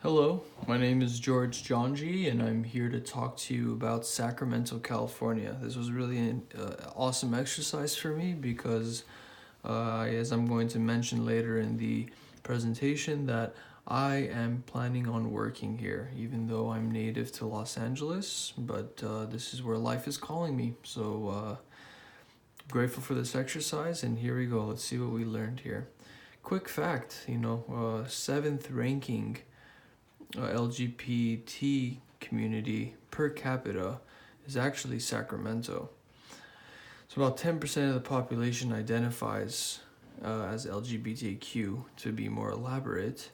Hello, my name is George Janji, and I'm here to talk to you about Sacramento, California. This was really an awesome exercise for me because, as I'm going to mention later in the presentation, that I am planning on working here, even though I'm native to Los Angeles, but this is where life is calling me. So, grateful for this exercise, and here we go. Let's see what we learned here. Quick fact, seventh ranking LGBT community per capita is actually Sacramento. So about 10% of the population identifies as LGBTQ. To be more elaborate,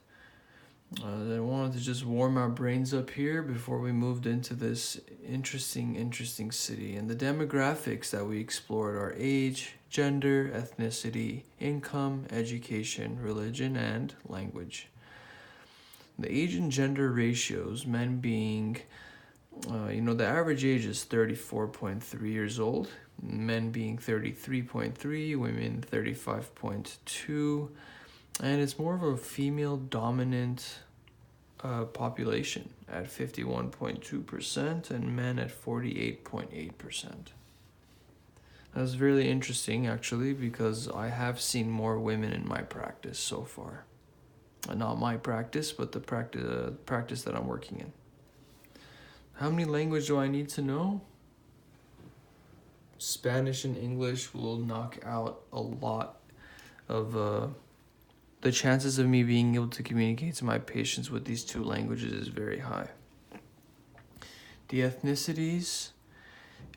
I wanted to just warm our brains up here before we moved into this interesting city. And the demographics that we explored are age, gender, ethnicity, income, education, religion, and language. The age and gender ratios, men being, the average age is 34.3 years old, men being 33.3, women 35.2, and it's more of a female dominant population at 51.2% and men at 48.8%. That's really interesting actually because I have seen more women in my practice so far. Not my practice, but the practice that I'm working in. How many languages do I need to know? Spanish and English will knock out a lot of the chances of me being able to communicate to my patients with these two languages is very high. The ethnicities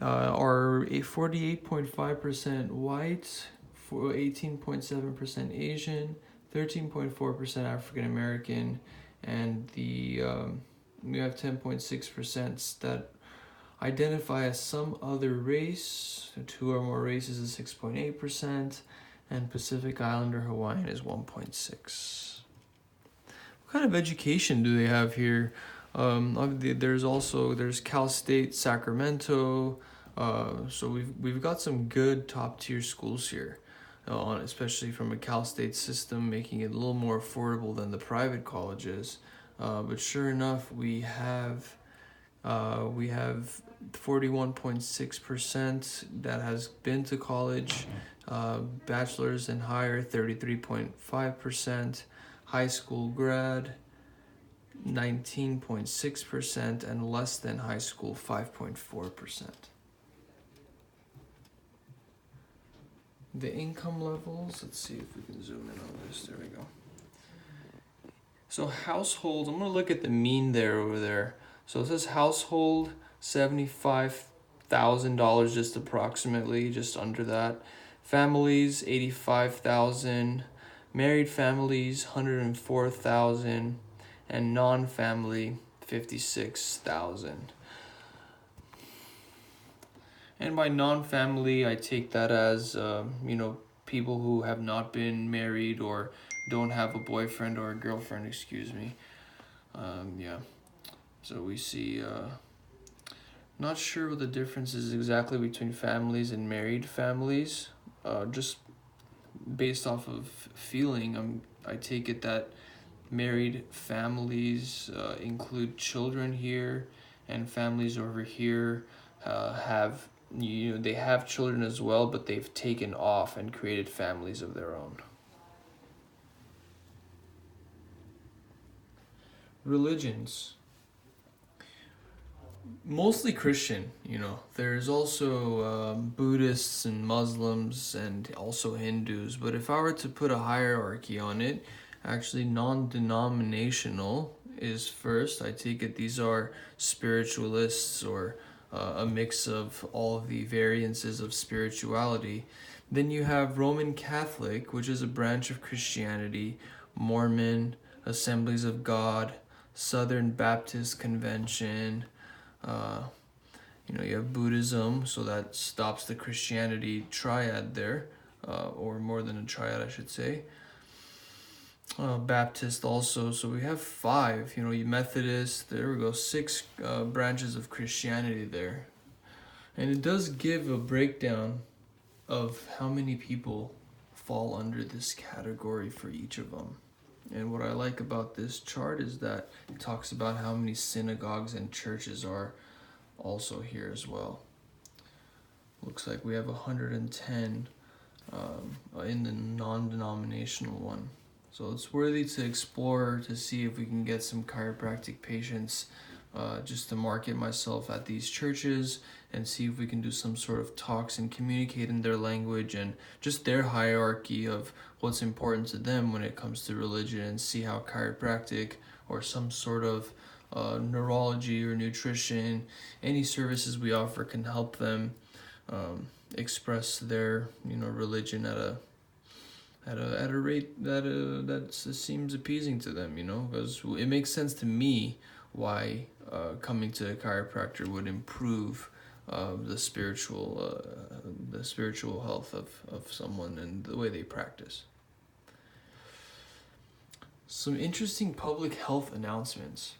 are 48.5% white, 18.7% Asian, 13.4% African American, and we have 10.6% that identify as some other race. Two or more races is 6.8%, and Pacific Islander Hawaiian is 1.6%. What kind of education do they have here? There's Cal State Sacramento. So we've got some good top tier schools here. Especially from a Cal State system, making it a little more affordable than the private colleges. But sure enough, we have 41.6% that has been to college, bachelor's and higher 33.5%, high school grad 19.6%, and less than high school 5.4%. The income levels, let's see if we can zoom in on this. There we go. So households, I'm going to look at the mean there over there. So it says household $75,000 just approximately, just under that. Families 85,000, married families 104,000, and non-family 56,000. And by non-family, I take that as, people who have not been married or don't have a boyfriend or a girlfriend, excuse me. So we see, not sure what the difference is exactly between families and married families. Just based off of feeling, I take it that married families include children here, and families over here they have children as well, but they've taken off and created families of their own. Religions. Mostly Christian, There's also Buddhists and Muslims and also Hindus. But if I were to put a hierarchy on it, actually non-denominational is first. I take it these are spiritualists or a mix of all of the variances of spirituality. Then you have Roman Catholic, which is a branch of Christianity, Mormon, Assemblies of God, Southern Baptist Convention. You have Buddhism, so that stops the Christianity triad there, or more than a triad, I should say. Baptist also, so we have 5, you Methodist, there we go, 6 branches of Christianity there. And it does give a breakdown of how many people fall under this category for each of them. And what I like about this chart is that it talks about how many synagogues and churches are also here as well. Looks like we have 110 in the non-denominational one. So it's worthy to explore to see if we can get some chiropractic patients just to market myself at these churches and see if we can do some sort of talks and communicate in their language and just their hierarchy of what's important to them when it comes to religion, and see how chiropractic or some sort of neurology or nutrition, any services we offer can help them express their religion at a rate that seems appeasing to them, because it makes sense to me why coming to a chiropractor would improve the spiritual health of someone and the way they practice. Some interesting public health announcements.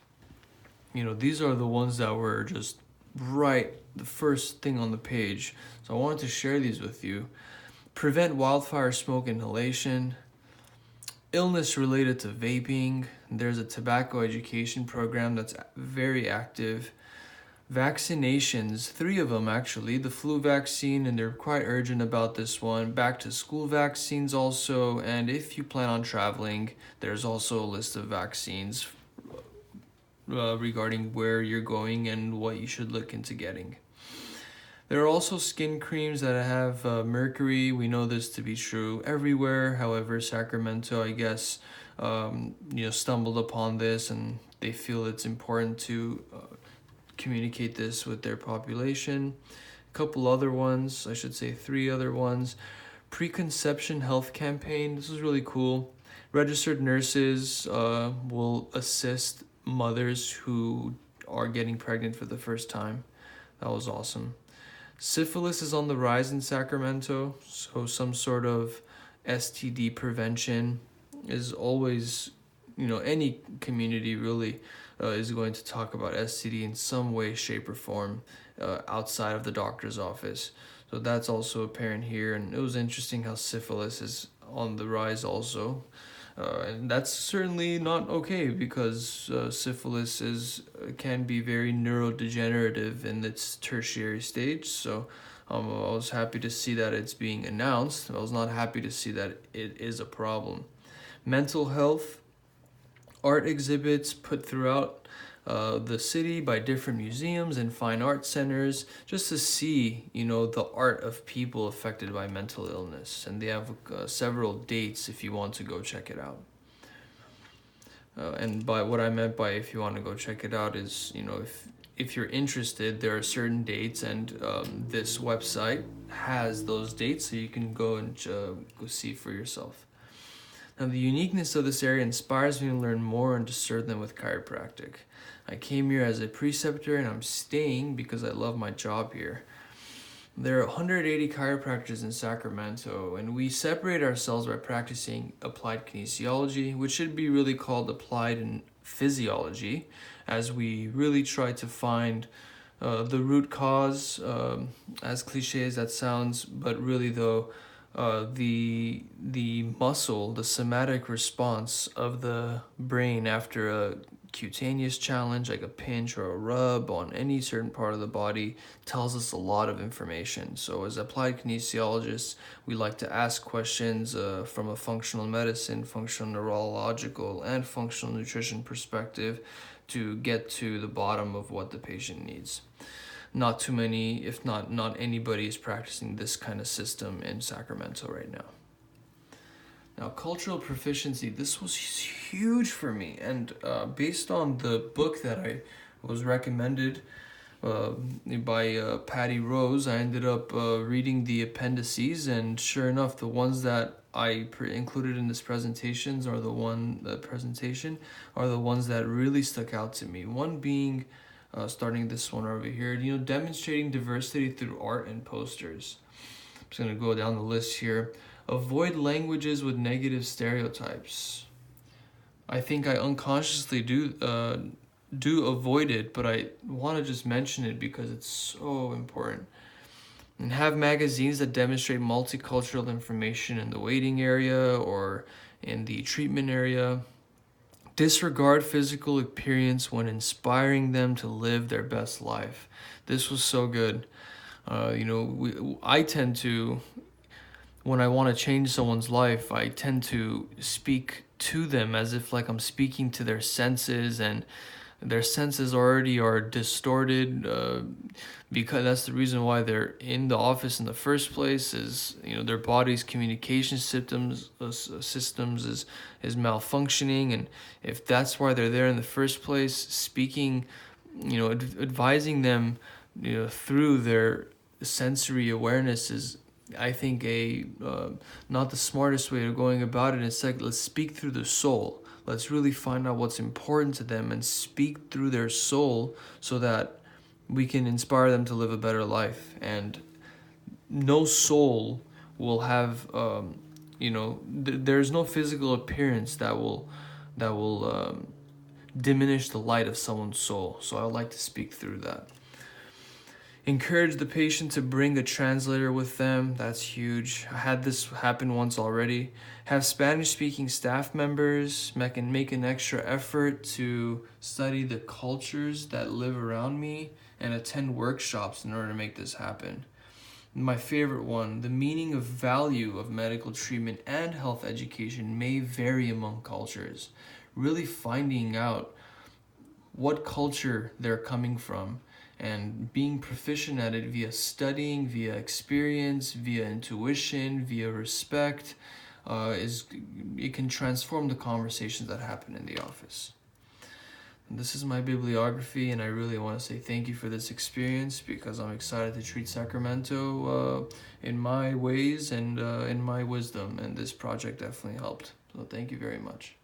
These are the ones that were just right the first thing on the page. So I wanted to share these with you. Prevent wildfire smoke inhalation. Illness related to vaping. There's a tobacco education program that's very active. Vaccinations, 3 of them actually. The flu vaccine, and they're quite urgent about this one. Back to school vaccines also. And if you plan on traveling, there's also a list of vaccines regarding where you're going and what you should look into getting. There are also skin creams that have mercury. We know this to be true everywhere. However, Sacramento, I guess, stumbled upon this, and they feel it's important to communicate this with their population. A couple other ones, I should say 3 other ones. Preconception health campaign. This is really cool. Registered nurses will assist mothers who are getting pregnant for the first time. That was awesome. Syphilis is on the rise in Sacramento, so some sort of STD prevention is always, any community really is going to talk about STD in some way, shape, or form outside of the doctor's office. So that's also apparent here, and it was interesting how syphilis is on the rise also. And that's certainly not okay, because syphilis can be very neurodegenerative in its tertiary stage. So I was happy to see that it's being announced. I was not happy to see that it is a problem. Mental health, art exhibits put throughout the city by different museums and fine art centers, just to see, the art of people affected by mental illness. And they have several dates if you want to go check it out. And by what I meant by if you want to go check it out is, if you're interested, there are certain dates, and this website has those dates, so you can go and go see for yourself. Now, the uniqueness of this area inspires me to learn more and to serve them with chiropractic. I came here as a preceptor, and I'm staying because I love my job here. There are 180 chiropractors in Sacramento, and we separate ourselves by practicing applied kinesiology, which should be really called applied in physiology, as we really try to find the root cause, as cliche as that sounds, but really though, the muscle, the somatic response of the brain after a cutaneous challenge, like a pinch or a rub on any certain part of the body, tells us a lot of information. So as applied kinesiologists, we like to ask questions from a functional medicine, functional neurological, and functional nutrition perspective to get to the bottom of what the patient needs. Not too many, if not anybody, is practicing this kind of system in Sacramento right now. Now, cultural proficiency, this was huge for me, and based on the book that I was recommended by Patty Rose, I ended up reading the appendices, and sure enough, the ones that I included in this presentation are the ones that really stuck out to me. One being, starting this one over here, demonstrating diversity through art and posters. I'm just going to go down the list here. Avoid languages with negative stereotypes. I think I unconsciously do avoid it, but I want to just mention it because it's so important. And have magazines that demonstrate multicultural information in the waiting area or in the treatment area. Disregard physical appearance when inspiring them to live their best life. This was so good. I tend to, when I want to change someone's life, I tend to speak to them as if like I'm speaking to their senses, and their senses already are distorted, because that's the reason why they're in the office in the first place. Is their body's communication systems is malfunctioning, and if that's why they're there in the first place, speaking, advising them, through their sensory awareness is, I think, a not the smartest way of going about it. It's like, let's speak through the soul. Let's really find out what's important to them and speak through their soul so that we can inspire them to live a better life. And no soul will have, there's no physical appearance that will diminish the light of someone's soul. So I would like to speak through that. Encourage the patient to bring a translator with them. That's huge. I had this happen once already. Have Spanish-speaking staff members make an extra effort to study the cultures that live around me and attend workshops in order to make this happen. My favorite one, the meaning of value of medical treatment and health education may vary among cultures. Really finding out what culture they're coming from and being proficient at it via studying, via experience, via intuition, via respect, it can transform the conversations that happen in the office. And this is my bibliography, and I really want to say thank you for this experience, because I'm excited to treat Sacramento in my ways and in my wisdom, and this project definitely helped. So thank you very much.